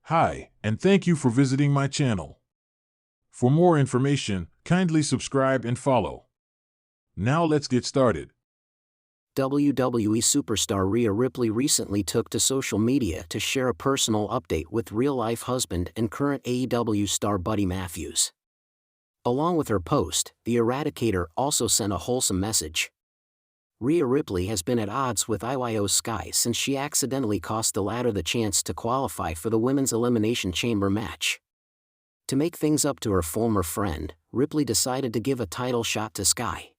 Hi, and thank you for visiting my channel. For more information, kindly subscribe and follow. Now let's get started. WWE superstar Rhea Ripley recently took to social media to share a personal update with real-life husband and current AEW star Buddy Matthews. Along with her post, the Eradicator also sent a wholesome message. Rhea Ripley has been at odds with Io Sky since she accidentally cost the latter the chance to qualify for the Women's Elimination Chamber match. To make things up to her former friend, Ripley decided to give a title shot to Sky.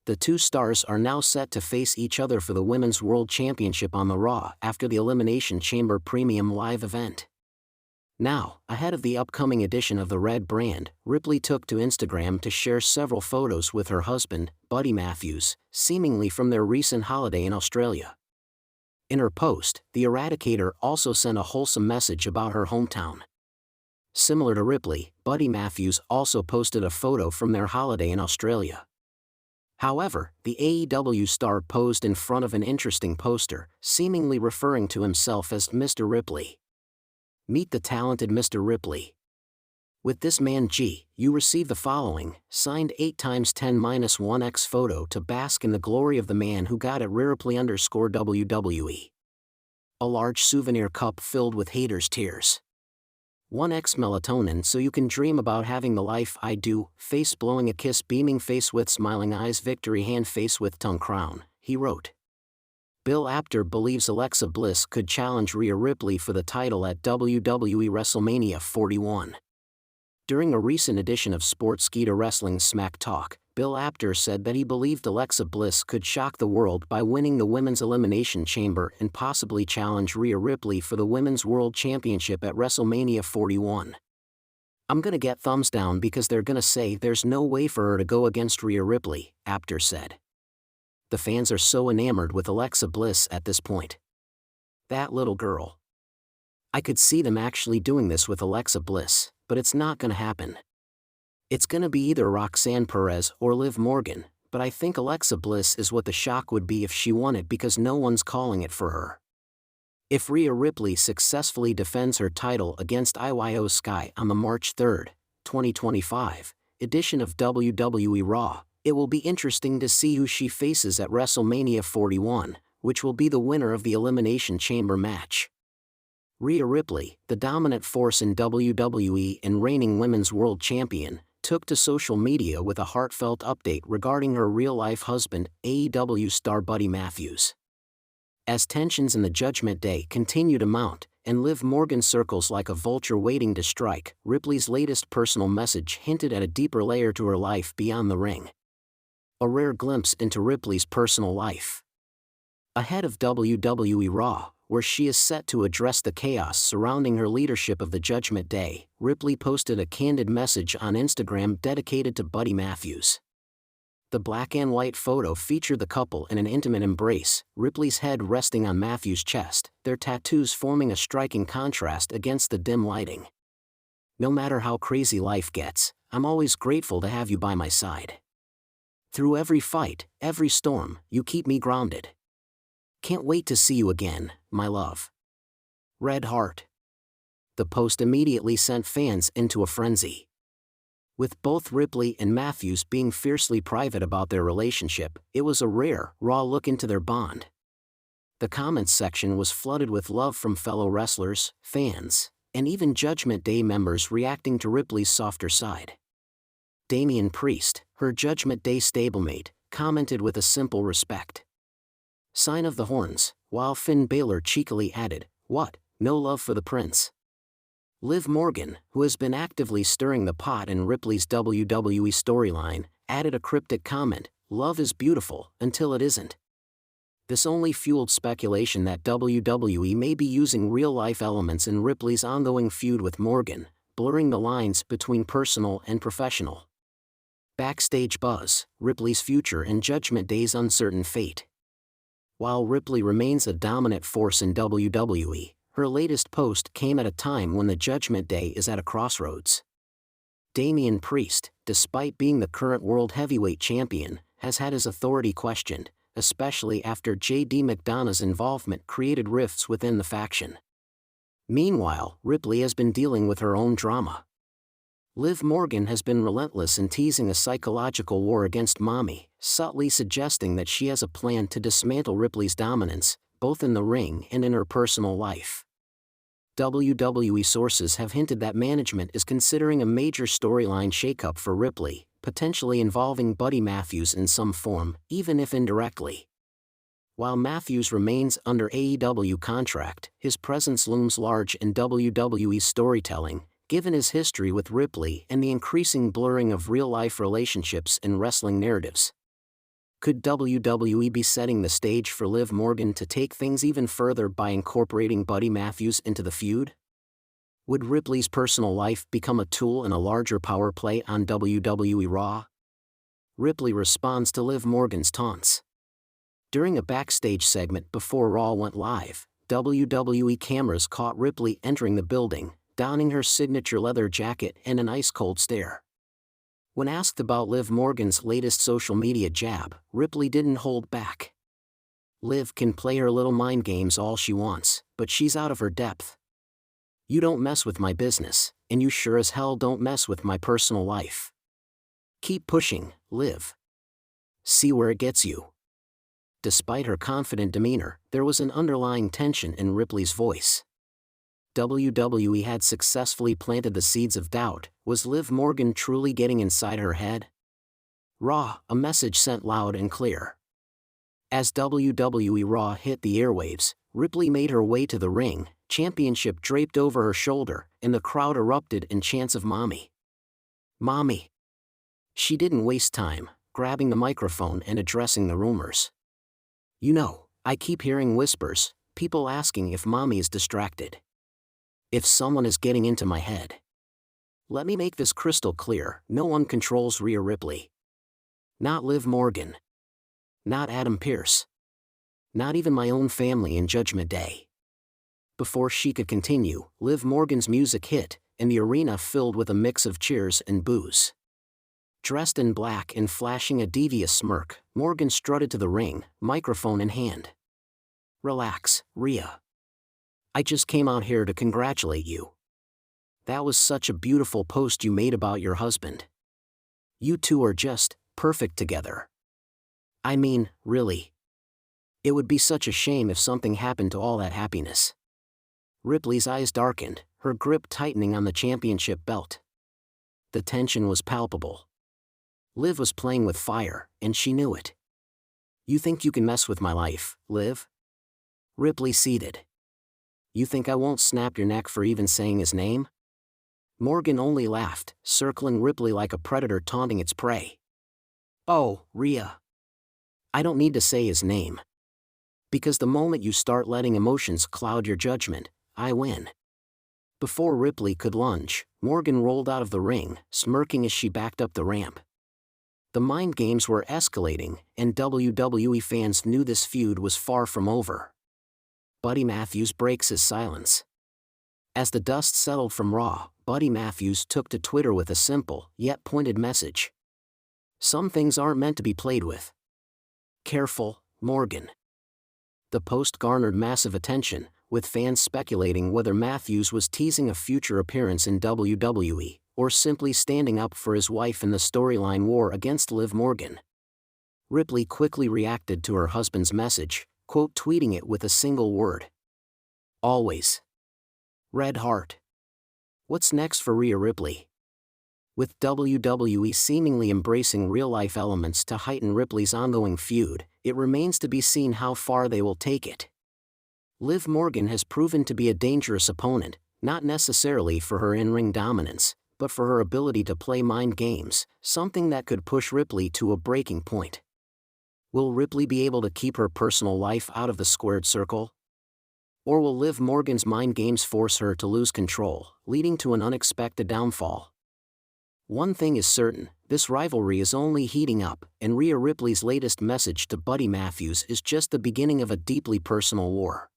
The two stars are now set to face each other for the Women's World Championship on the Raw after the Elimination Chamber Premium Live event. Now, ahead of the upcoming edition of the Red brand, Ripley took to Instagram to share several photos with her husband, Buddy Matthews, seemingly from their recent holiday in Australia. In her post, the Eradicator also sent a wholesome message about her hometown. Similar to Ripley, Buddy Matthews also posted a photo from their holiday in Australia. However, the AEW star posed in front of an interesting poster, seemingly referring to himself as Mr. Ripley. Meet the talented Mr. Ripley. With this man G, you receive the following, signed 8x10-1x photo to bask in the glory of the man who got at Ripley_WWE. A large souvenir cup filled with haters' tears. 1x melatonin so you can dream about having the life I do, face blowing a kiss beaming face with smiling eyes victory hand face with tongue crown, he wrote. Bill Apter believes Alexa Bliss could challenge Rhea Ripley for the title at WWE WrestleMania 41. During a recent edition of Sportskeeda Wrestling's Smack Talk, Bill Apter said that he believed Alexa Bliss could shock the world by winning the Women's Elimination Chamber and possibly challenge Rhea Ripley for the Women's World Championship at WrestleMania 41. I'm gonna get thumbs down because they're gonna say there's no way for her to go against Rhea Ripley, Apter said. The fans are so enamored with Alexa Bliss at this point. That little girl. I could see them actually doing this with Alexa Bliss, but it's not gonna happen. It's gonna be either Roxanne Perez or Liv Morgan, but I think Alexa Bliss is what the shock would be if she won it because no one's calling it for her. If Rhea Ripley successfully defends her title against Io Sky on the March 3, 2025, edition of WWE Raw, it will be interesting to see who she faces at WrestleMania 41, which will be the winner of the Elimination Chamber match. Rhea Ripley, the dominant force in WWE and reigning Women's World Champion, took to social media with a heartfelt update regarding her real-life husband, AEW star Buddy Matthews. As tensions in the Judgment Day continue to mount, and Liv Morgan circles like a vulture waiting to strike, Ripley's latest personal message hinted at a deeper layer to her life beyond the ring. A rare glimpse into Ripley's personal life. Ahead of WWE Raw, where she is set to address the chaos surrounding her leadership of the Judgment Day, Ripley posted a candid message on Instagram dedicated to Buddy Matthews. The black and white photo featured the couple in an intimate embrace, Ripley's head resting on Matthews' chest, their tattoos forming a striking contrast against the dim lighting. No matter how crazy life gets, I'm always grateful to have you by my side. Through every fight, every storm, you keep me grounded. Can't wait to see you again, my love. Red heart. The post immediately sent fans into a frenzy. With both Ripley and Matthews being fiercely private about their relationship, it was a rare, raw look into their bond. The comments section was flooded with love from fellow wrestlers, fans, and even Judgment Day members reacting to Ripley's softer side. Damian Priest, her Judgment Day stablemate, commented with a simple respect. Sign of the horns, while Finn Balor cheekily added, "What, no love for the prince?" Liv Morgan, who has been actively stirring the pot in Ripley's WWE storyline, added a cryptic comment, "Love is beautiful, until it isn't." This only fueled speculation that WWE may be using real-life elements in Ripley's ongoing feud with Morgan, blurring the lines between personal and professional. Backstage buzz, Ripley's future and Judgment Day's uncertain fate. While Ripley remains a dominant force in WWE, her latest post came at a time when the Judgment Day is at a crossroads. Damian Priest, despite being the current World Heavyweight Champion, has had his authority questioned, especially after J.D. McDonough's involvement created rifts within the faction. Meanwhile, Ripley has been dealing with her own drama. Liv Morgan has been relentless in teasing a psychological war against Mommy, subtly suggesting that she has a plan to dismantle Ripley's dominance, both in the ring and in her personal life. WWE sources have hinted that management is considering a major storyline shakeup for Ripley, potentially involving Buddy Matthews in some form, even if indirectly. While Matthews remains under AEW contract, his presence looms large in WWE's storytelling, given his history with Ripley and the increasing blurring of real-life relationships in wrestling narratives. Could WWE be setting the stage for Liv Morgan to take things even further by incorporating Buddy Matthews into the feud? Would Ripley's personal life become a tool in a larger power play on WWE Raw? Ripley responds to Liv Morgan's taunts. During a backstage segment before Raw went live, WWE cameras caught Ripley entering the building, donning her signature leather jacket and an ice-cold stare. When asked about Liv Morgan's latest social media jab, Ripley didn't hold back. Liv can play her little mind games all she wants, but she's out of her depth. You don't mess with my business, and you sure as hell don't mess with my personal life. Keep pushing, Liv. See where it gets you. Despite her confident demeanor, there was an underlying tension in Ripley's voice. WWE had successfully planted the seeds of doubt. Was Liv Morgan truly getting inside her head? Raw, a message sent loud and clear. As WWE Raw hit the airwaves, Ripley made her way to the ring, championship draped over her shoulder, and the crowd erupted in chants of Mommy. Mommy. She didn't waste time, grabbing the microphone and addressing the rumors. You know, I keep hearing whispers, people asking if Mommy is distracted. If someone is getting into my head. Let me make this crystal clear, no one controls Rhea Ripley. Not Liv Morgan. Not Adam Pearce. Not even my own family in Judgment Day. Before she could continue, Liv Morgan's music hit, and the arena filled with a mix of cheers and boos. Dressed in black and flashing a devious smirk, Morgan strutted to the ring, microphone in hand. Relax, Rhea. I just came out here to congratulate you. That was such a beautiful post you made about your husband. You two are just perfect together. I mean, really. It would be such a shame if something happened to all that happiness. Ripley's eyes darkened, her grip tightening on the championship belt. The tension was palpable. Liv was playing with fire, and she knew it. You think you can mess with my life, Liv? Ripley ceded. You think I won't snap your neck for even saying his name? Morgan only laughed, circling Ripley like a predator taunting its prey. Oh, Rhea. I don't need to say his name. Because the moment you start letting emotions cloud your judgment, I win. Before Ripley could lunge, Morgan rolled out of the ring, smirking as she backed up the ramp. The mind games were escalating, and WWE fans knew this feud was far from over. Buddy Matthews breaks his silence. As the dust settled from Raw, Buddy Matthews took to Twitter with a simple, yet pointed message. Some things aren't meant to be played with. Careful, Morgan. The post garnered massive attention, with fans speculating whether Matthews was teasing a future appearance in WWE, or simply standing up for his wife in the storyline war against Liv Morgan. Ripley quickly reacted to her husband's message, tweeting it with a single word. Always. Red heart. What's next for Rhea Ripley? With WWE seemingly embracing real-life elements to heighten Ripley's ongoing feud, it remains to be seen how far they will take it. Liv Morgan has proven to be a dangerous opponent, not necessarily for her in-ring dominance, but for her ability to play mind games, something that could push Ripley to a breaking point. Will Ripley be able to keep her personal life out of the squared circle? Or will Liv Morgan's mind games force her to lose control, leading to an unexpected downfall? One thing is certain, this rivalry is only heating up, and Rhea Ripley's latest message to Buddy Matthews is just the beginning of a deeply personal war.